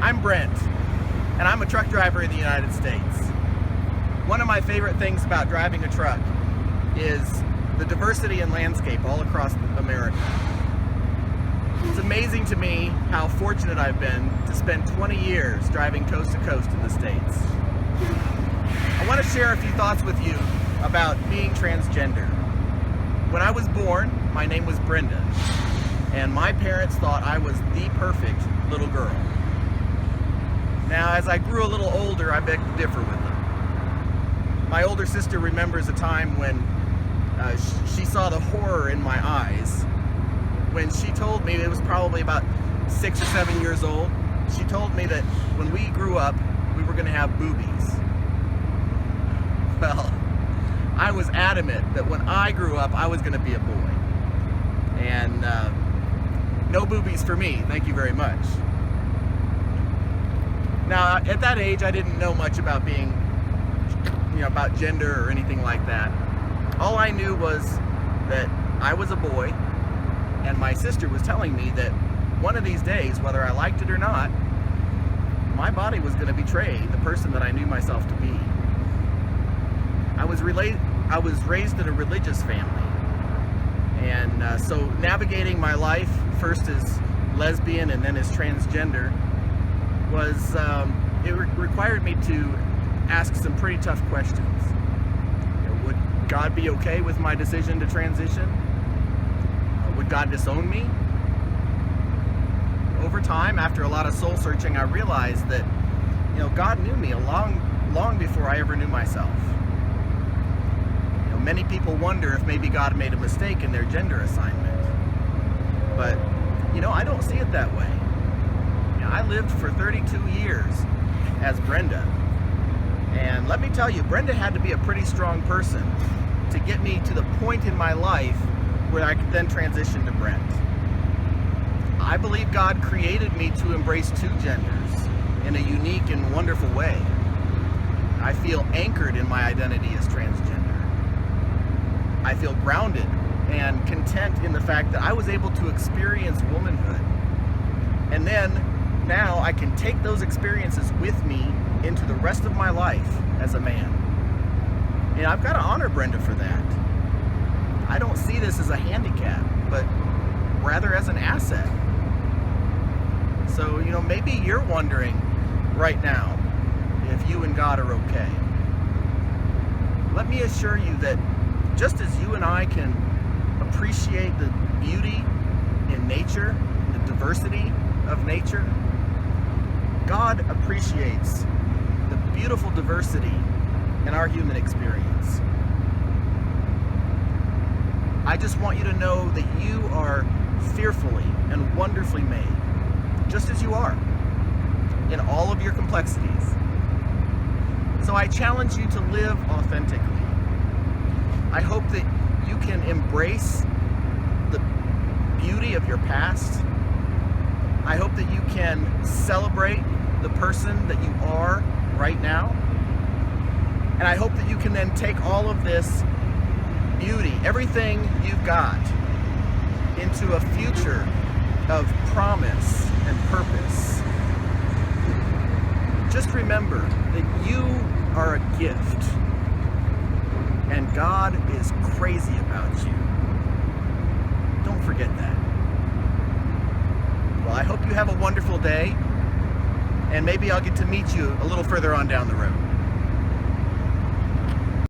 I'm Brent, and I'm a truck driver in the United States. One of my favorite things about driving a truck is the diversity in landscape all across America. It's amazing to me how fortunate I've been to spend 20 years driving coast to coast in the States. I want to share a few thoughts with you about being transgender. When I was born, my name was Brenda, and my parents thought I was the perfect little girl. Now, as I grew a little older, I beg to differ with them. My older sister remembers a time when she saw the horror in my eyes when she told me, it was probably about 6 or 7 years old, she told me that when we grew up, we were going to have boobies. Well, I was adamant that when I grew up, I was going to be a boy. And no boobies for me, thank you very much. Now, at that age, I didn't know much about being, about gender or anything like that. All I knew was that I was a boy, and my sister was telling me that one of these days, whether I liked it or not, my body was going to betray the person that I knew myself to be. I was raised in a religious family, and so navigating my life, first as lesbian and then as transgender, was it required me to ask some pretty tough questions. Would God be okay with my decision to transition? Would God disown me? Over time, after a lot of soul searching, I realized that God knew me long before I ever knew myself. Many people wonder if maybe God made a mistake in their gender assignment, but I don't see it that way. I lived for 32 years as Brenda, and let me tell you, Brenda had to be a pretty strong person to get me to the point in my life where I could then transition to Brent. I believe God created me to embrace two genders in a unique and wonderful way. I feel anchored in my identity as transgender. I feel grounded and content in the fact that I was able to experience womanhood, and then now I can take those experiences with me into the rest of my life as a man. And I've got to honor Brenda for that. I don't see this as a handicap, but rather as an asset. So, maybe you're wondering right now if you and God are okay. Let me assure you that just as you and I can appreciate the beauty in nature, the diversity of nature, God appreciates the beautiful diversity in our human experience. I just want you to know that you are fearfully and wonderfully made, just as you are, in all of your complexities. So I challenge you to live authentically. I hope that you can embrace the beauty of your past. I hope that you can celebrate the person that you are right now. And I hope that you can then take all of this beauty, everything you've got, into a future of promise and purpose. Just remember that you are a gift, and God is crazy about you. Don't forget that. Well, I hope you have a wonderful day, and maybe I'll get to meet you a little further on down the road.